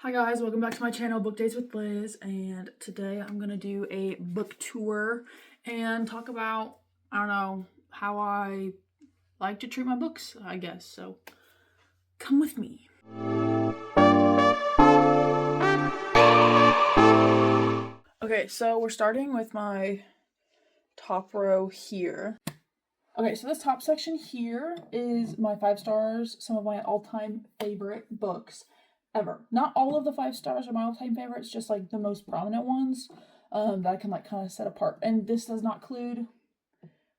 Hi guys, welcome back to my channel, Book Days with Liz, and today I'm gonna do a book tour and talk about, I don't know, how I like to treat my books, I guess, so come with me. Okay, so we're starting with my top row here. Okay, so this top section here is my 5 stars, some of my all-time favorite books ever. Not all of the 5 stars are my all-time favorites, just like the most prominent ones that I can like kind of set apart. And this does not include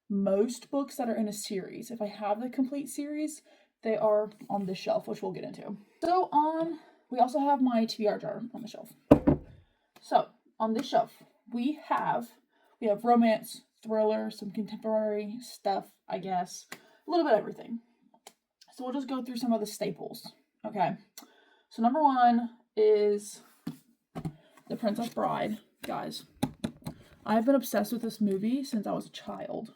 most books that are in a series. If I have the complete series, they are on this shelf, which we'll get into. So we also have my TBR jar on the shelf. So on this shelf, we have romance, thriller, some contemporary stuff, I guess, a little bit of everything. So we'll just go through some of the staples. Okay. So number 1 is The Princess Bride. Guys, I've been obsessed with this movie since I was a child.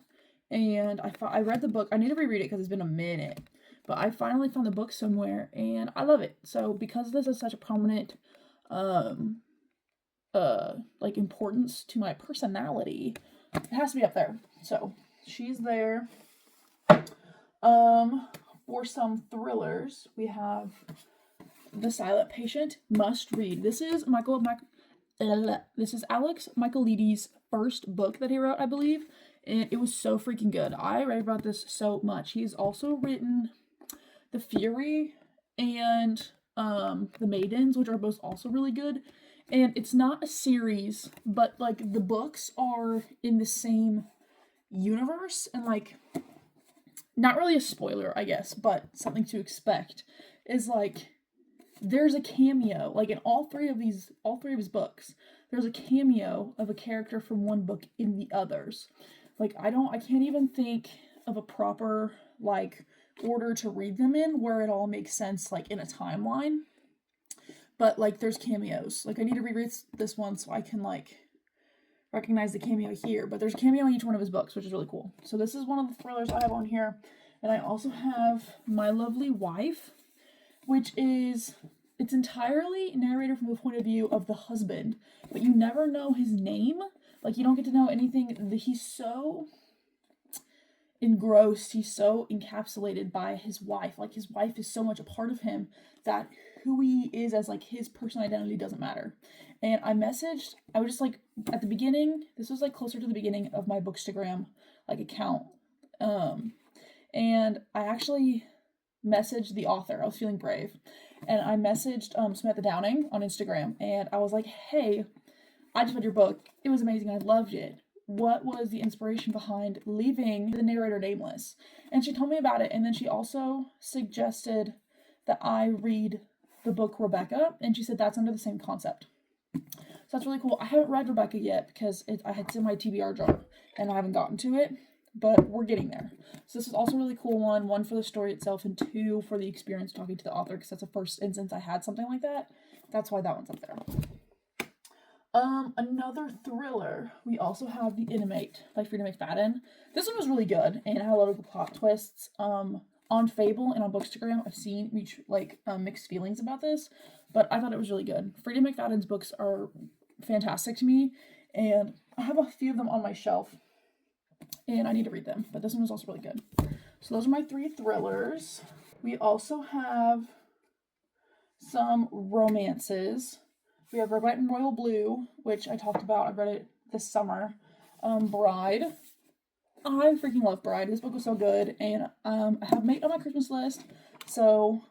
And I read the book. I need to reread it because it's been a minute. But I finally found the book somewhere and I love it. So because this is such a prominent like importance to my personality, it has to be up there. So she's there. For some thrillers, we have The Silent Patient, must read. This is Alex Michaelides' first book that he wrote, I believe, and it was so freaking good. I read about this so much. He's also written The Fury and The Maidens, which are both also really good. And it's not a series, but like the books are in the same universe, and like, not really a spoiler, I guess, but something to expect is like there's a cameo, like in all three of his books, there's a cameo of a character from one book in the others. Like I can't even think of a proper like order to read them in where it all makes sense like in a timeline. But like there's cameos. Like I need to reread this one so I can like recognize the cameo here, but there's a cameo in each one of his books, which is really cool. So this is one of the thrillers I have on here. And I also have My Lovely Wife, which is, it's entirely narrated from the point of view of the husband, but you never know his name. Like you don't get to know anything. He's so engrossed, he's so encapsulated by his wife. Like his wife is so much a part of him that who he is as like his personal identity doesn't matter. And I was just like at the beginning, this was like closer to the beginning of my Bookstagram like account. And I actually messaged the author. I was feeling brave. And I messaged Samantha Downing on Instagram and I was like, hey, I just read your book. It was amazing. I loved it. What was the inspiration behind leaving the narrator nameless? And she told me about it. And then she also suggested that I read the book Rebecca. And she said that's under the same concept. So that's really cool. I haven't read Rebecca yet because it's in my TBR jar and I haven't gotten to it. But we're getting there. So this is also a really cool one. 1 for the story itself and 2 for the experience talking to the author, because that's the first instance I had something like that. That's why that one's up there. Another thriller, we also have The Inmate by Frida McFadden. This one was really good and had a lot of plot twists. On Fable and on Bookstagram, I've seen mixed feelings about this, but I thought it was really good. Frida McFadden's books are fantastic to me, and I have a few of them on my shelf, and I need to read them, but this one was also really good. So those are my 3 thrillers. We also have some romances. We have Red, White, and Royal Blue, which I talked about. I read it this summer. Bride. I freaking love Bride. This book was so good, and I have Mate on my Christmas list. So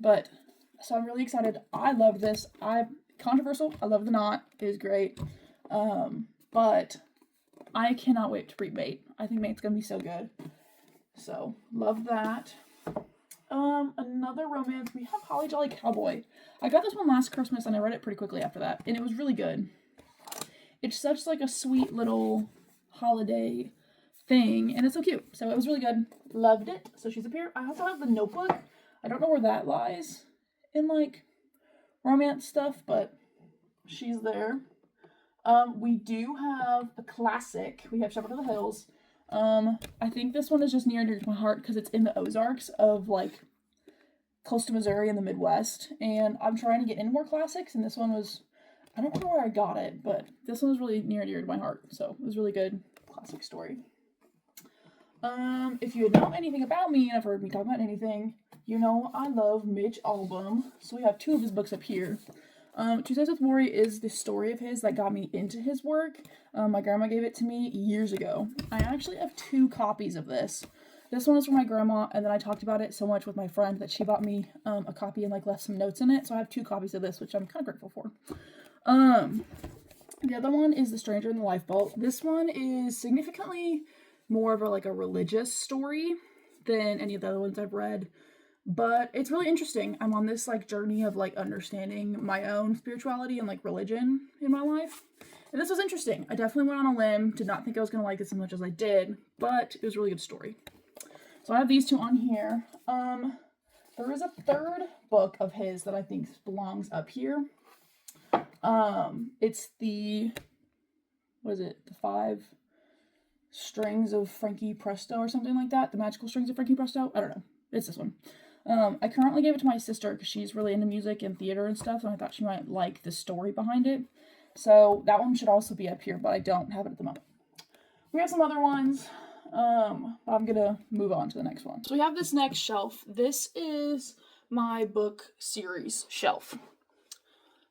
I'm really excited. I love this. Controversial. I love the knot. It is great. But I cannot wait to read Mate. I think Mate's gonna be so good. So love that. Another romance, we have Holly Jolly Cowboy. I got this one last Christmas and I read it pretty quickly after that, and it was really good. It's such like a sweet little holiday thing, and it's so cute. So it was really good. Loved it. So she's up here. I also have The Notebook. I don't know where that lies in like romance stuff, but she's there. We do have a classic. We have Shepherd of the Hills. I think this one is just near and dear to my heart because it's in the Ozarks of like close to Missouri in the Midwest, and I'm trying to get into more classics, and this one was, I don't remember where I got it, but this one was really near and dear to my heart, so it was a really good classic story. If you know anything about me and have heard me talk about anything, you know I love Mitch Albom, so we have 2 of his books up here. Tuesdays with Morrie is the story of his that got me into his work. My grandma gave it to me years ago. I actually have 2 copies of this. This one is from my grandma, and then I talked about it so much with my friend that she bought me a copy and like left some notes in it, so I have 2 copies of this, which I'm kind of grateful for. The other one is The Stranger in the Lifeboat. This one is significantly more of a religious story than any of the other ones I've read, but it's really interesting. I'm on this journey of understanding my own spirituality and religion in my life, and this was interesting. I definitely went on a limb, did not think I was gonna like this as much as I did, but it was a really good story. So I have these 2 on here. There is a 3rd book of his that I think belongs up here. It's the 5 strings of Frankie Presto or something like that. The magical strings of Frankie Presto. I don't know. It's this one. I currently gave it to my sister because she's really into music and theater and stuff, and I thought she might like the story behind it. So that one should also be up here, but I don't have it at the moment. We have some other ones. I'm gonna move on to the next one. So we have this next shelf. This is my book series shelf.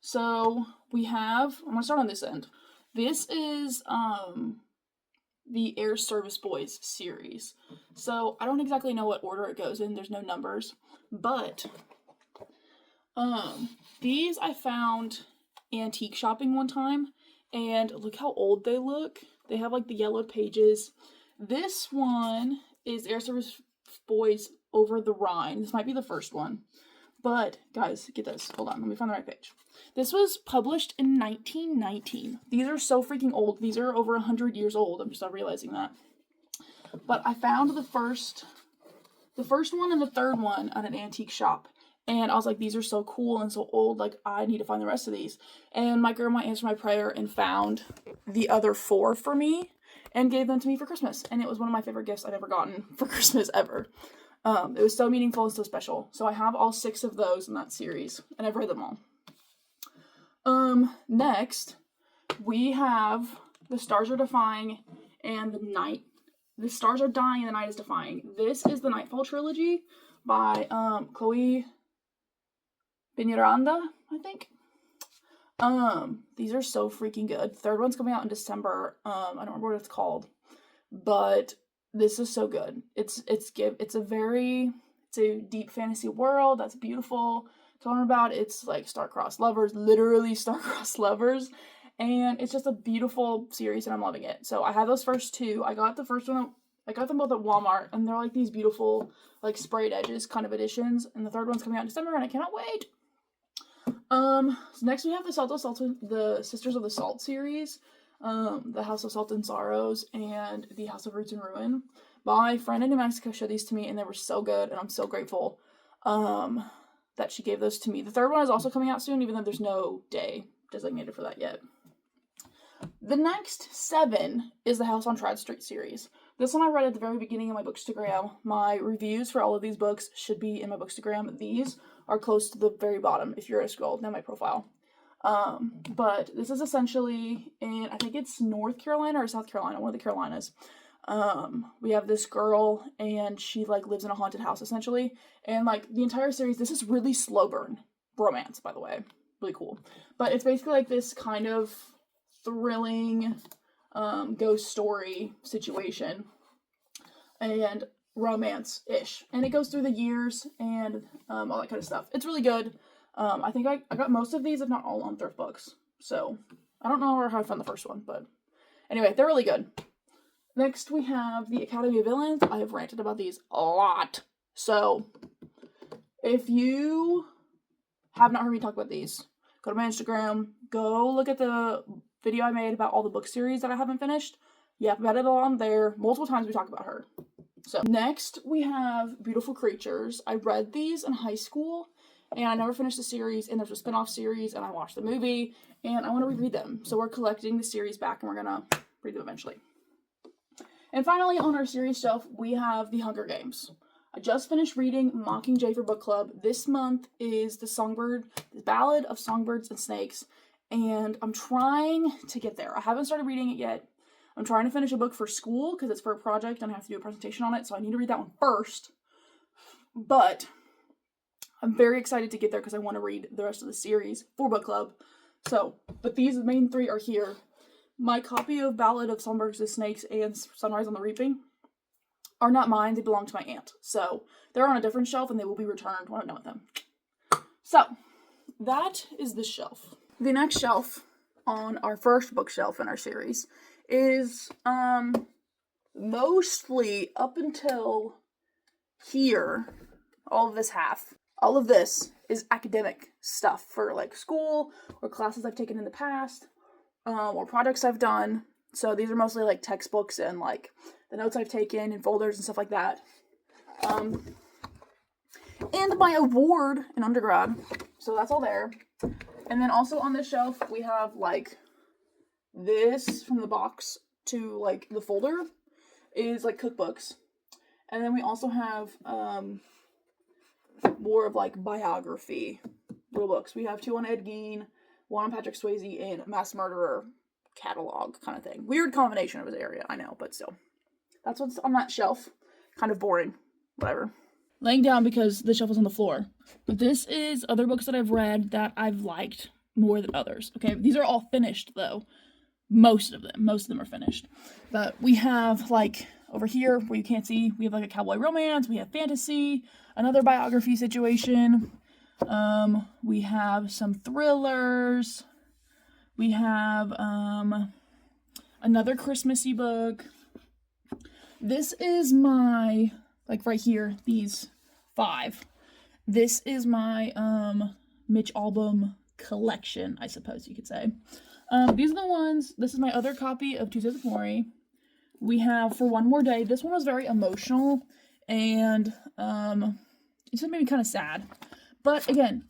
So we have, I'm gonna start on this end. This is the Air Service Boys series. So I don't exactly know what order it goes in. There's no numbers, but these I found antique shopping one time, and look how old they look. They have the yellowed pages. This one is Air Service Boys Over the Rhine. This might be the first one. But, guys, get this. Hold on, let me find the right page. This was published in 1919. These are so freaking old. These are over 100 years old. I'm just not realizing that. But I found the first one and the 3rd one at an antique shop. And I was like, these are so cool and so old. I need to find the rest of these. And my grandma answered my prayer and found the other 4 for me and gave them to me for Christmas. And it was one of my favorite gifts I've ever gotten for Christmas ever. It was so meaningful and so special. So I have all 6 of those in that series, and I've read them all. Next, we have The Stars Are Defying and The Stars Are Dying and the Night is Defying. This is the Nightfall trilogy by Chloe Benyaranda, I think. These are so freaking good. 3rd one's coming out in December. I don't remember what it's called, but this is so good. It's a deep fantasy world that's beautiful to learn about. It's star-crossed lovers, literally star-crossed lovers, and it's just a beautiful series, and I'm loving it. So I have those first 2. I got the first one. I got them both at Walmart, and they're these beautiful sprayed edges kind of editions. And the 3rd one's coming out in December, and I cannot wait. So next we have the Sisters of the Salt series. The House of Salt and Sorrows and The House of Roots and Ruin. My friend in New Mexico showed these to me, and they were so good, and I'm so grateful that she gave those to me. The 3rd one is also coming out soon, even though there's no day designated for that yet. The next 7 is the House on Trad Street series. This one I read at the very beginning of my Bookstagram. My reviews for all of these books should be in my Bookstagram. These are close to the very bottom if you're to scroll down my profile. But this is essentially in, I think it's North Carolina or South Carolina, one of the Carolinas. We have this girl, and she lives in a haunted house essentially, and the entire series, this is really slow burn romance, by the way, really cool. But it's basically this kind of thrilling ghost story situation and romance-ish, and it goes through the years and all that kind of stuff. It's really good. I think I got most of these, if not all, on Thrift Books. So, I don't know how I found the first one, but anyway, they're really good. Next, we have The Academy of Villains. I have ranted about these a lot. So, if you have not heard me talk about these, go to my Instagram, go look at the video I made about all the book series that I haven't finished. Yep, about it all on there. Multiple times we talk about her. So, next, we have Beautiful Creatures. I read these in high school, and I never finished the series, and there's a spin-off series, and I watched the movie, and I want to reread them. So we're collecting the series back, and we're going to read them eventually. And finally, on our series shelf, we have The Hunger Games. I just finished reading Mockingjay for book club. This month is the Ballad of Songbirds and Snakes, and I'm trying to get there. I haven't started reading it yet. I'm trying to finish a book for school because it's for a project and I have to do a presentation on it, so I need to read that one first. But I'm very excited to get there because I want to read the rest of the series for book club. So, but these main three are here. My copy of Ballad of Songbirds and Snakes and Sunrise on the Reaping are not mine. They belong to my aunt. So, they're on a different shelf and they will be returned when I'm done with them. So, that is this shelf. The next shelf on our first bookshelf in our series is mostly up until here, all of this is academic stuff for like school or classes I've taken in the past, or projects I've done. So these are mostly like textbooks and like the notes I've taken and folders and stuff like that. And my award in undergrad. So that's all there. And then also on this shelf we have like this from the box to like the folder is like cookbooks. And then we also have more of like biography little books. We have 2 on Ed Gein, 1 on Patrick Swayze, and Mass Murderer catalog kind of thing. Weird combination of his area, I know, but still. That's what's on that shelf. Kind of boring. Whatever. Laying down because the shelf is on the floor. But this is other books that I've read that I've liked more than others. Okay, these are all finished though. Most of them are finished. But we have like over here where you can't see, we have like a cowboy romance, we have fantasy, another biography situation. We have some thrillers. We have another Christmassy book. This is my, like right here, these 5. This is my Mitch Albom collection, I suppose you could say. These are the ones, this is my other copy of Tuesdays with Morrie. We have For One More Day. This one was very emotional, and it just made me kind of sad. But again,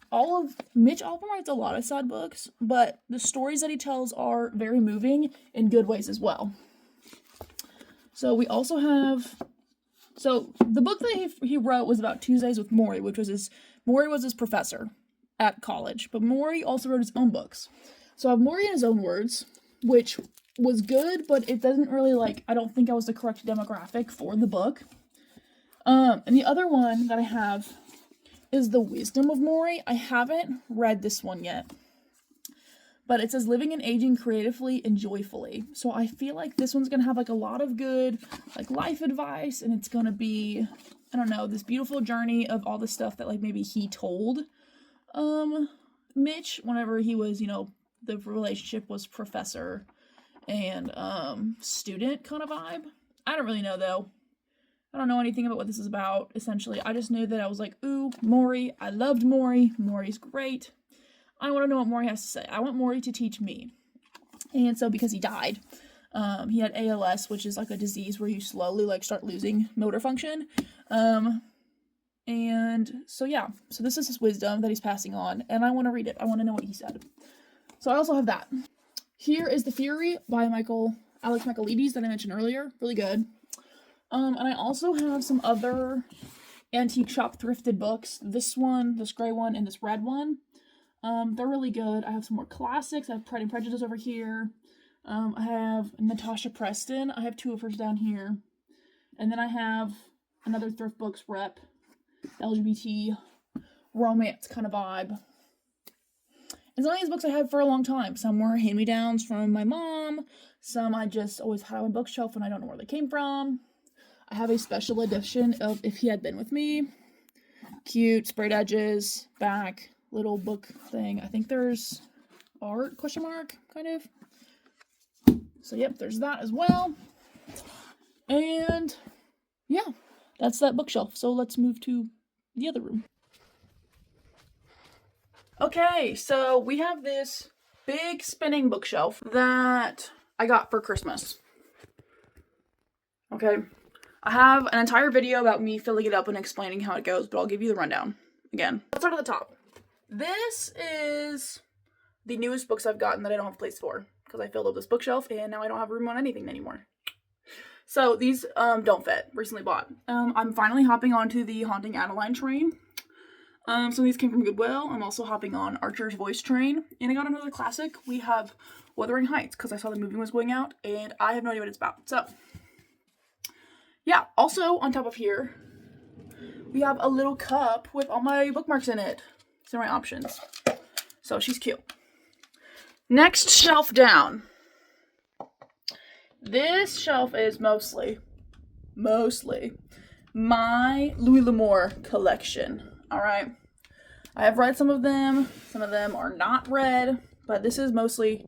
Mitch Albom writes a lot of sad books, but the stories that he tells are very moving in good ways as well. So we also have, the book that he wrote was about Tuesdays with Morrie, Morrie was his professor at college, but Morrie also wrote his own books. So I have Morrie in his own words, which was good, but it doesn't really I don't think I was the correct demographic for the book. And the other one that I have is The Wisdom of Morrie. I haven't read this one yet, but it says living and aging creatively and joyfully. So I feel like this one's gonna have a lot of good life advice, and it's gonna be, I don't know, this beautiful journey of all the stuff that maybe he told Mitch whenever he was, the relationship was professor and student kind of vibe. I don't really know though. I don't know anything about what this is about, essentially. I just knew that I was like, ooh, Morrie. I loved Morrie. Morrie's great. I want to know what Morrie has to say. I want Morrie to teach me. And so because he died, he had ALS, which is a disease where you slowly start losing motor function. And so yeah, so this is his wisdom that he's passing on, and I want to read it. I want to know what he said. So I also have that. Here is The Fury by Alex Michaelides that I mentioned earlier. Really good. And I also have some other antique shop thrifted books. This one, this gray one, and this red one. They're really good. I have some more classics. I have Pride and Prejudice over here. I have Natasha Preston. I have 2 of hers down here. And then I have another thrift books rep, LGBT romance kind of vibe. And some of these books I had for a long time. Some were hand-me-downs from my mom. Some I just always had on my bookshelf and I don't know where they came from. I have a special edition of If He Had Been With Me. Cute, sprayed edges, back, little book thing. I think there's art, question mark, kind of. So yep, there's that as well. And yeah, that's that bookshelf. So let's move to the other room. Okay, so we have this big spinning bookshelf that I got for Christmas. Okay, I have an entire video about me filling it up and explaining how it goes, but I'll give you the rundown again. Let's start at the top. This is the newest books I've gotten that I don't have a place for, because I filled up this bookshelf and now I don't have room on anything anymore. So these don't fit. Recently bought. I'm finally hopping onto the Haunting Adeline train. So these came from Goodwill. I'm also hopping on Archer's Voice train. And I got another classic. We have Wuthering Heights, because I saw the movie was going out, and I have no idea what it's about. So, yeah. Also, on top of here, we have a little cup with all my bookmarks in it. These are my options. So, she's cute. Next shelf down. This shelf is mostly my Louis L'Amour collection. Alright? I have read some of them. Some of them are not read. But this is mostly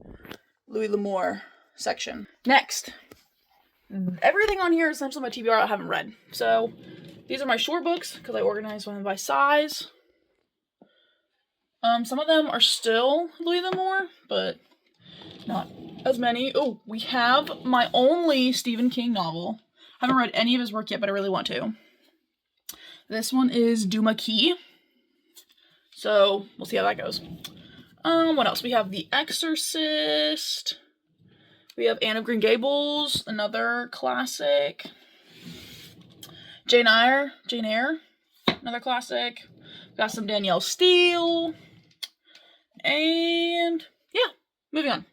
Louis L'Amour section. Next. Everything on here is essentially my TBR I haven't read. So, these are my short books, because I organized them by size. Some of them are still Louis L'Amour, but not as many. Oh, we have my only Stephen King novel. I haven't read any of his work yet, but I really want to. This one is Duma Key. So, we'll see how that goes. What else? We have The Exorcist. We have Anne of Green Gables, another classic. Jane Eyre, another classic. We got some Danielle Steele. And yeah, moving on.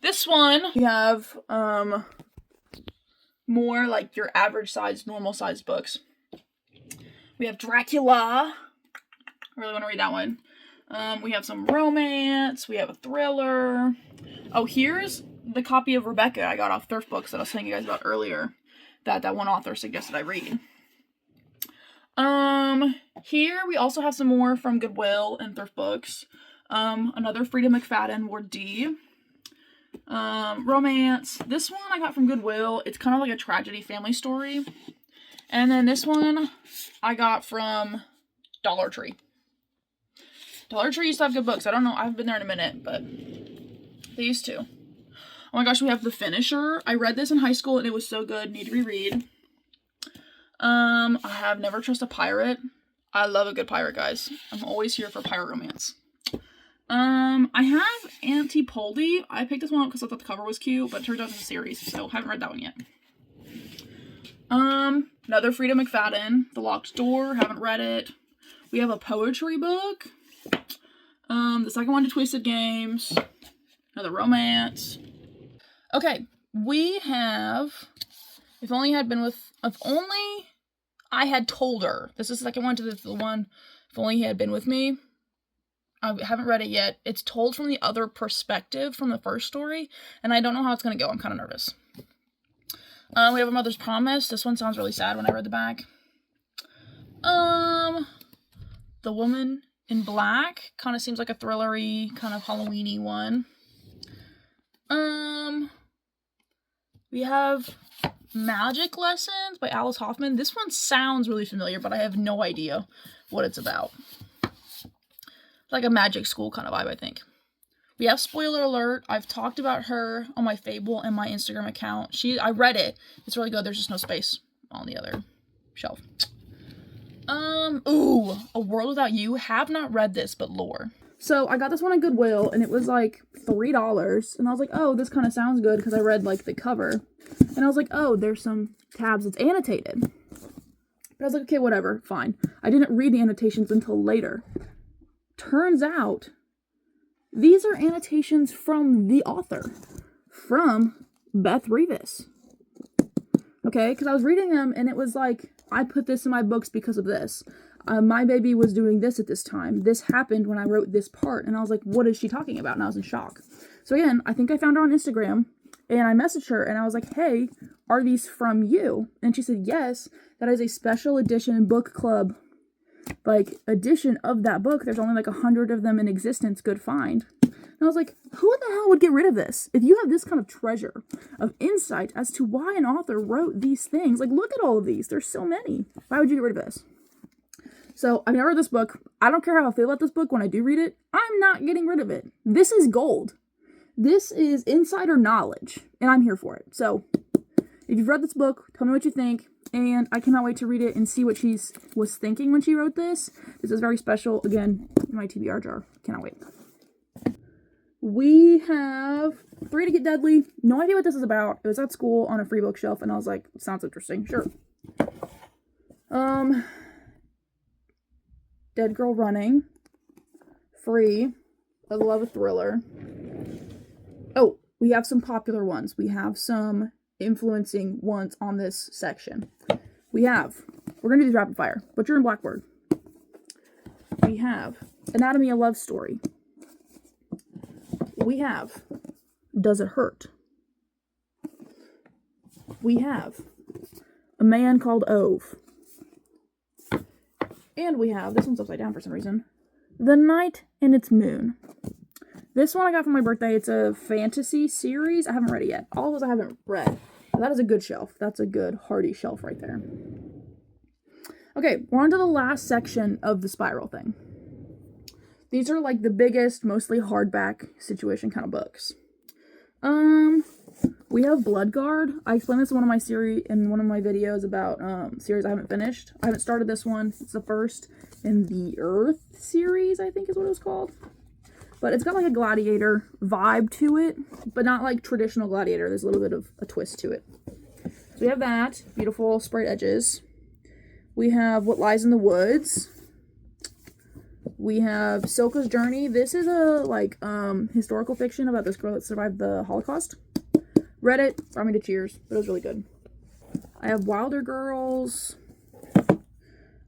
This one, we have more like your average size, normal sized books. We have Dracula. I really want to read that one. We have some romance. We have a thriller. Oh, here's the copy of Rebecca I got off Thrift Books that I was telling you guys about earlier. That one author suggested I read. Here we also have some more from Goodwill and Thrift Books. Another Frida McFadden, Ward D. Romance. This one I got from Goodwill. It's kind of like a tragedy family story. And then this one I got from Dollar Tree. Dollar Tree used to have good books. I don't know. I haven't been there in a minute, but they used to. Oh my gosh, we have The Finisher. I read this in high school and it was so good. Need to reread. I have Never Trust a Pirate. I love a good pirate, guys. I'm always here for pirate romance. I have Auntie Poldy. I picked this one up because I thought the cover was cute, but it turns out it's a series, so haven't read that one yet. Another Frida McFadden, The Locked Door. Haven't read it. We have a poetry book. The second one to Twisted Games. Another romance. Okay, we have If Only I Had Told Her. This is the second one to the one If Only He Had Been With Me. I haven't read it yet. It's told from the other perspective from the first story, and I don't know how it's going to go. I'm kind of nervous. We have A Mother's Promise. This one sounds really sad when I read the back. The Woman in Black. Kind of seems like a thrillery, kind of Halloween-y one. We have Magic Lessons by Alice Hoffman. This one sounds really familiar, but I have no idea what it's about. Like a magic school kind of vibe, I think. We have Spoiler Alert. I've talked about her on my Fable and my Instagram account. I read it. It's really good. There's just no space on the other shelf. Ooh, A World Without You. Have not read this, but lore. So I got this one at Goodwill, and it was like $3. And I was like, oh, this kind of sounds good, because I read like the cover. And I was like, oh, there's some tabs. It's annotated. But I was like, okay, whatever, fine. I didn't read the annotations until later. Turns out, these are annotations from the author, from Beth Revis. Okay, because I was reading them, and it was like, I put this in my books because of this. My baby was doing this at this time. This happened when I wrote this part. And I was like, what is she talking about? And I was in shock. So again, I think I found her on Instagram, and I messaged her, and I was like, hey, are these from you? And she said, yes, that is a special edition book club like edition of that book. There's only like 100 of them in existence. Good find. And I was like, who the hell would get rid of this? If you have this kind of treasure of insight as to why an author wrote these things, like look at all of these. There's so many. Why would you get rid of this? So I've never read this book. I don't care how I feel about this book when I do read it. I'm not getting rid of it. This is gold. This is insider knowledge, and I'm here for it. So if you've read this book, tell me what you think. And I cannot wait to read it and see what she was thinking when she wrote this. This is very special. Again, in my TBR jar. Cannot wait. We have Three to Get Deadly. No idea what this is about. It was at school on a free bookshelf, and I was like, sounds interesting. Sure. Dead Girl Running. Free. I love a thriller. Oh, we have some popular ones. We have some influencing ones on this section. We're going to do these rapid fire. Butcher and Blackbird. We have Anatomy of Love Story. We have Does It Hurt? We have A Man Called Ove. And we have, this one's upside down for some reason, The Night and Its Moon. This one I got for my birthday. It's a fantasy series. I haven't read it yet. All of those I haven't read. But that is a good shelf. That's a good hearty shelf right there. Okay, we're on to the last section of the spiral thing. These are like the biggest, mostly hardback situation kind of books. We have Bloodguard. I explained this in one of my videos about series I haven't finished. I haven't started this one. It's the first in the Earth series, I think is what it was called. But it's got like a gladiator vibe to it, but not like traditional gladiator. There's a little bit of a twist to it. So we have that. Beautiful sprayed edges. We have What Lies in the Woods. We have Silka's Journey. This is a historical fiction about this girl that survived the Holocaust. Read it, brought me to tears, but it was really good. I have Wilder Girls.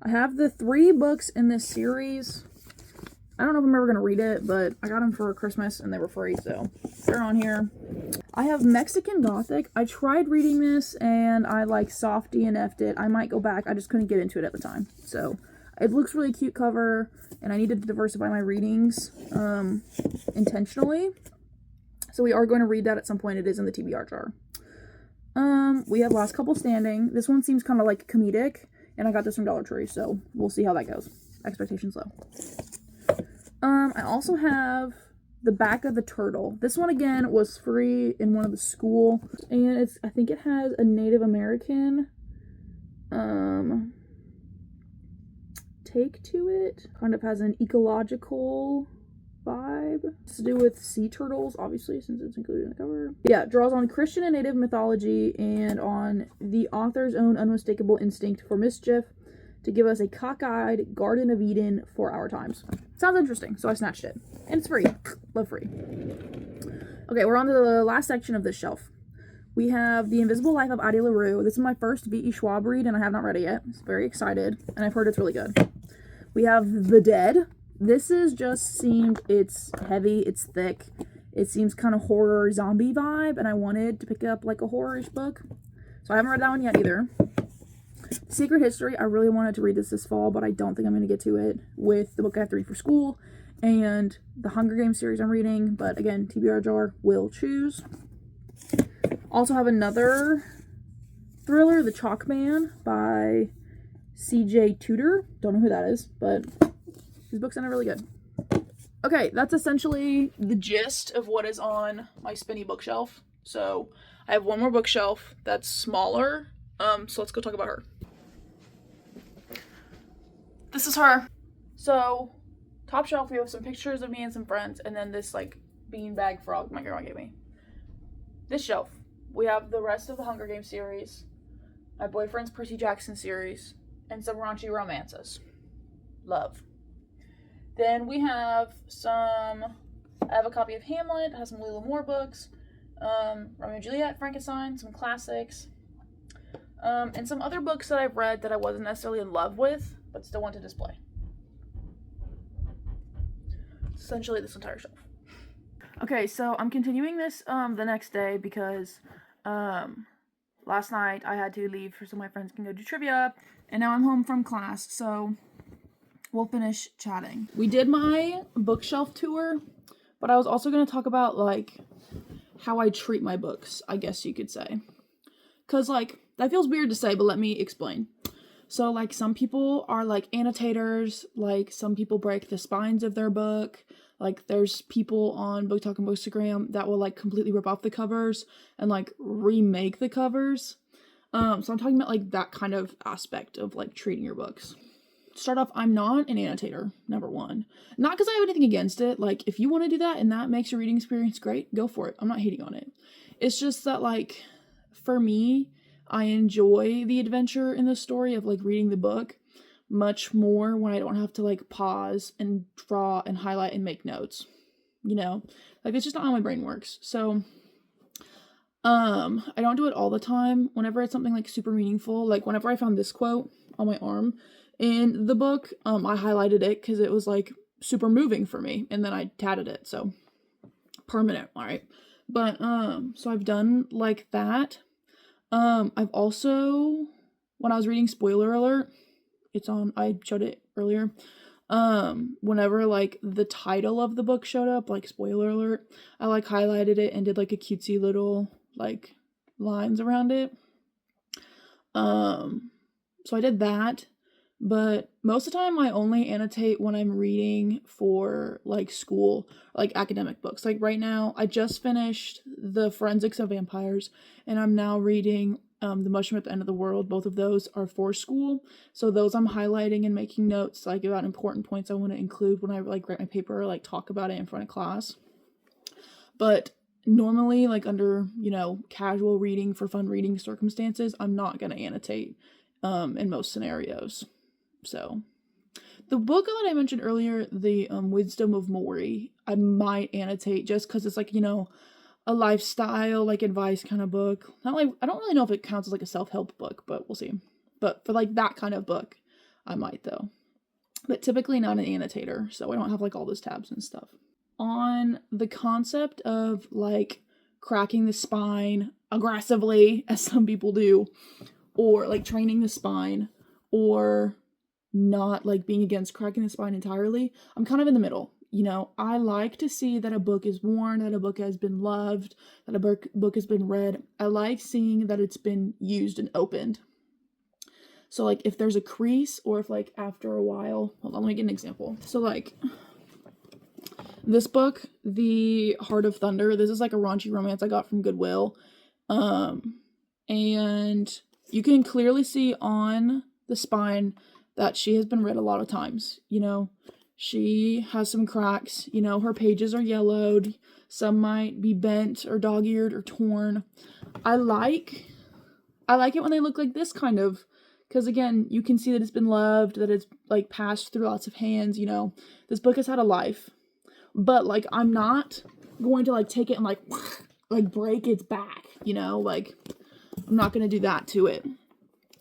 I have the 3 books in this series. I don't know if I'm ever going to read it, but I got them for Christmas and they were free, so they're on here. I have Mexican Gothic. I tried reading this and I soft DNF'd it. I might go back. I just couldn't get into it at the time. So it looks really cute cover and I needed to diversify my readings intentionally. So we are going to read that at some point. It is in the TBR jar. We have Last Couple Standing. This one seems kind of like comedic and I got this from Dollar Tree, so we'll see how that goes. Expectations low. I also have The Back of the Turtle. This one again was free in one of the school, and I think it has a Native American take to it. Kind of has an ecological vibe. It's to do with sea turtles, obviously, since it's included in the cover. Yeah, it draws on Christian and Native mythology and on the author's own unmistakable instinct for mischief to give us a cockeyed Garden of Eden for our times. Sounds interesting, so I snatched it. And it's free. Love free. Okay, we're on to the last section of this shelf. We have The Invisible Life of Addie LaRue. This is my first V.E. Schwab read, and I have not read it yet. I'm very excited, and I've heard it's really good. We have The Dead. This is it's heavy, it's thick. It seems kind of horror zombie vibe, and I wanted to pick up like a horror-ish book. So I haven't read that one yet either. Secret History, I really wanted to read this fall, but I don't think I'm going to get to it with the book I have to read for school and the Hunger Games series I'm reading, but again, TBR jar, will choose. Also have another thriller, The Chalk Man by C.J. Tudor. Don't know who that is, but his books sound really good. Okay, that's essentially the gist of what is on my spinny bookshelf. So I have one more bookshelf that's smaller, so let's go talk about her. This is her. So, top shelf, we have some pictures of me and some friends, and then this, beanbag frog my grandma gave me. This shelf, we have the rest of the Hunger Games series, my boyfriend's Percy Jackson series, and some raunchy romances. Love. Then we have I have a copy of Hamlet, has some Lila Moore books, Romeo and Juliet, Frankenstein, some classics, and some other books that I've read that I wasn't necessarily in love with, but still want to display. Essentially this entire shelf. Okay, so I'm continuing this the next day because last night I had to leave so my friends can go do trivia, and now I'm home from class, so we'll finish chatting. We did my bookshelf tour, but I was also going to talk about how I treat my books, I guess you could say. Because that feels weird to say, but let me explain. So, some people are, annotators. Some people break the spines of their book. There's people on Book Talk and Bookstagram that will, completely rip off the covers and, remake the covers. So I'm talking about, that kind of aspect of, treating your books. start off, I'm not an annotator, number one. Not because I have anything against it. Like, if you want to do that and that makes your reading experience great, go for it. I'm not hating on it. It's just that, like, for me, I enjoy the adventure in the story of, like, reading the book much more when I don't have to, like, pause and draw and highlight and make notes. You know? Like, it's just not how my brain works. So, I don't do it all the time. Whenever it's something, like, super meaningful, like, whenever I found this quote on my arm in the book, I highlighted it because it was, like, super moving for me, and then I tatted it, so permanent, all right? But, so I've done, like, that. I've also, when I was reading Spoiler Alert, I showed it earlier, whenever, like, the title of the book showed up, like, Spoiler Alert, I, like, highlighted it and did, like, a cutesy little, like, lines around it. So I did that, but most of the time I only annotate when I'm reading for, like, school, like, academic books. Like, right now, I just finished The Forensics of Vampires, and I'm now reading The Mushroom at the End of the World. Both of those are for school, so those I'm highlighting and making notes, like, about important points I want to include when I, like, write my paper or, like, talk about it in front of class. But normally, like, under, you know, casual reading for fun reading circumstances, I'm not gonna annotate in most scenarios. So the book that I mentioned earlier, the Wisdom of Maury, I might annotate just because it's, like, you know, a lifestyle, like, advice kind of book. Not like, I don't really know if it counts as, like, a self-help book, but we'll see. But for, like, that kind of book, I might, though. But typically not an annotator, so I don't have, like, all those tabs and stuff. On the concept of, like, cracking the spine aggressively, as some people do, or, like, training the spine, or not, like, being against cracking the spine entirely, I'm kind of in the middle. You know, I like to see that a book is worn, that a book has been loved, that a book has been read. I like seeing that it's been used and opened. So, like, if there's a crease, or if, like, after a while, hold on, let me get an example. So, like, this book, The Heart of Thunder, this is, like, a raunchy romance I got from Goodwill. And you can clearly see on the spine that she has been read a lot of times. You know, she has some cracks, you know, her pages are yellowed, some might be bent or dog-eared or torn. I like it when they look like this, kind of, because, again, you can see that it's been loved, that it's, like, passed through lots of hands, you know. This book has had a life. But, like, I'm not going to, like, take it and, like break its back, you know? Like, I'm not going to do that to it.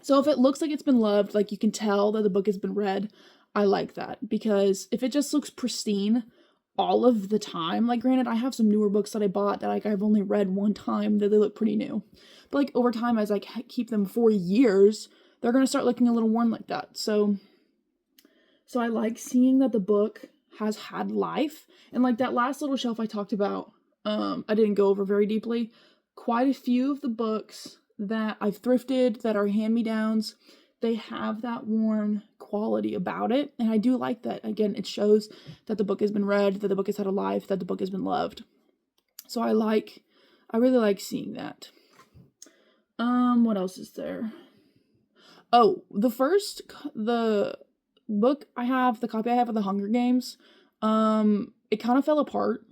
So if it looks like it's been loved, like, you can tell that the book has been read, I like that. Because if it just looks pristine all of the time, like, granted, I have some newer books that I bought that, like, I've only read one time that they look pretty new. But, like, over time, as I keep them for years, they're going to start looking a little worn like that. So I like seeing that the book has had life. And, like, that last little shelf I talked about, I didn't go over very deeply. Quite a few of the books that I've thrifted that are hand-me-downs, they have that worn quality about it, and I do like that. Again, it shows that the book has been read, that the book has had a life, that the book has been loved. So I really like seeing that. What else is there? Oh, the book I have, the copy I have of The Hunger Games, it kind of fell apart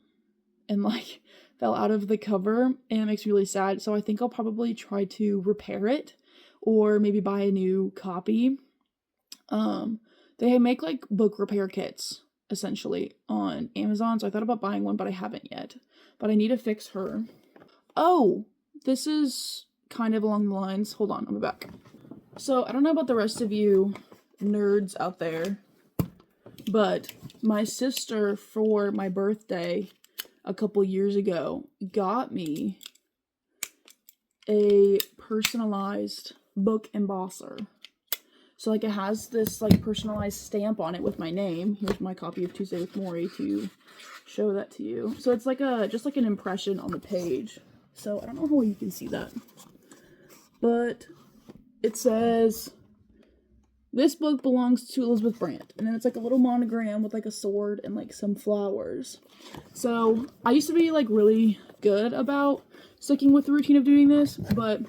and, like, fell out of the cover, and it makes me really sad. So I think I'll probably try to repair it, or maybe buy a new copy. They make, like, book repair kits, essentially, on Amazon, so I thought about buying one, but I haven't yet. But I need to fix her. Oh, this is kind of along the lines, hold on, I'll be back. So, I don't know about the rest of you nerds out there, but my sister, for my birthday a couple years ago, got me a personalized book embosser. So, like, it has this, like, personalized stamp on it with my name. Here's my copy of Tuesday with Maury to show that to you. So it's like just like an impression on the page. So I don't know how you can see that, but it says, "This book belongs to Elizabeth Brandt." And then it's like a little monogram with, like, a sword and, like, some flowers. So I used to be, like, really good about sticking with the routine of doing this, but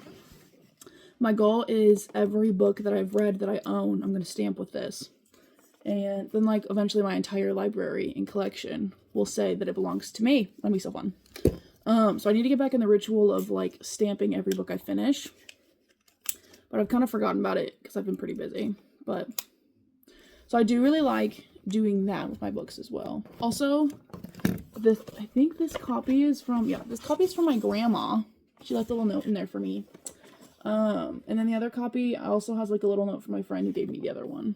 my goal is every book that I've read that I own, I'm going to stamp with this. And then, like, eventually my entire library and collection will say that it belongs to me. That'd be so fun. So I need to get back in the ritual of, like, stamping every book I finish. But I've kind of forgotten about it because I've been pretty busy. But, so I do really like doing that with my books as well. Also, I think this copy is from, this copy is from my grandma. She left a little note in there for me. And then the other copy also has, like, a little note from my friend who gave me the other one.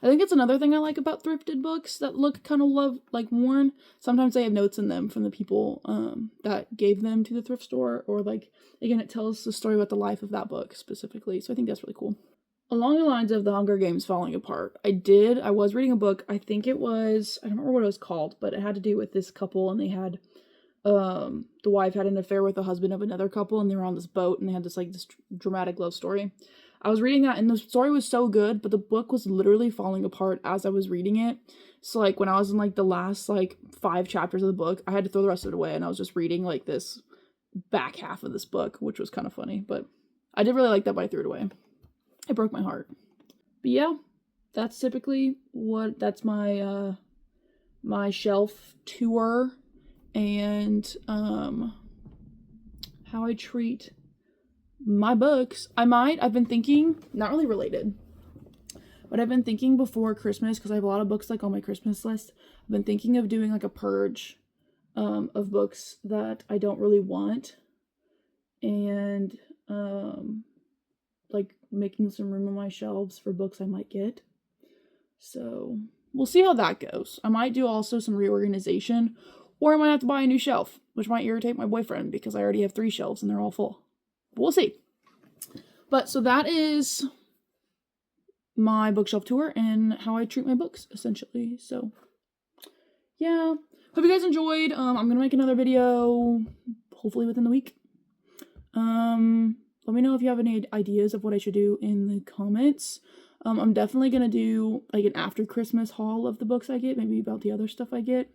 I think it's another thing I like about thrifted books that look kind of worn. Sometimes they have notes in them from the people, that gave them to the thrift store, or, like, again, it tells the story about the life of that book specifically. So I think that's really cool. Along the lines of the Hunger Games falling apart, I was reading a book, I think it was, I don't remember what it was called, but it had to do with this couple, and they had, the wife had an affair with the husband of another couple, and they were on this boat, and they had this, like, this dramatic love story. I was reading that, and the story was so good, but the book was literally falling apart as I was reading it. So, like, when I was in, like, the last, like, 5 chapters of the book, I had to throw the rest of it away, and I was just reading, like, this back half of this book, which was kind of funny, but I did really like that, but I threw it away. It broke my heart. But yeah, that's typically that's my, my shelf tour, and, how I treat my books. I've been thinking, not really related, but I've been thinking before Christmas, because I have a lot of books, like, on my Christmas list. I've been thinking of doing, like, a purge, of books that I don't really want, and, like, making some room on my shelves for books I might get. So, we'll see how that goes. I might do also some reorganization, or I might have to buy a new shelf, which might irritate my boyfriend, because I already have 3 shelves and they're all full. But we'll see. But, so that is my bookshelf tour and how I treat my books, essentially. So, yeah. Hope you guys enjoyed. I'm gonna make another video, hopefully within the week. Let me know if you have any ideas of what I should do in the comments. I'm definitely gonna do, like, an after Christmas haul of the books I get, maybe about the other stuff I get.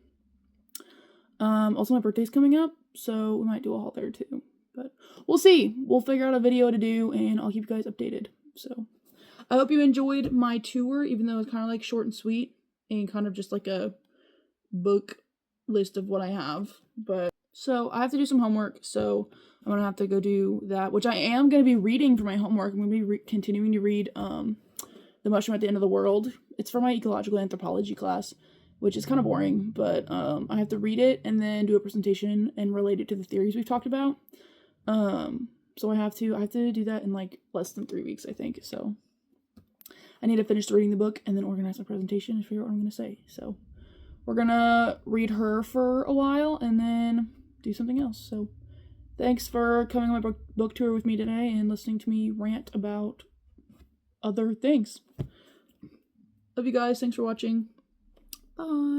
Also my birthday's coming up, so we might do a haul there too. But we'll see. We'll figure out a video to do, and I'll keep you guys updated. So I hope you enjoyed my tour, even though it's kind of, like, short and sweet, and kind of just like a book list of what I have. But so I have to do some homework, so I'm gonna have to go do that, which I am gonna be reading for my homework. I'm gonna be continuing to read The Mushroom at the End of the World. It's for my ecological anthropology class, which is kind of boring, but I have to read it and then do a presentation and relate it to the theories we've talked about. So I have to do that in, like, less than 3 weeks, I think. So I need to finish reading the book and then organize my presentation and figure out what I'm gonna say. So we're gonna read her for a while and then do something else. So thanks for coming on my book tour with me today and listening to me rant about other things. Love you guys. Thanks for watching. Bye.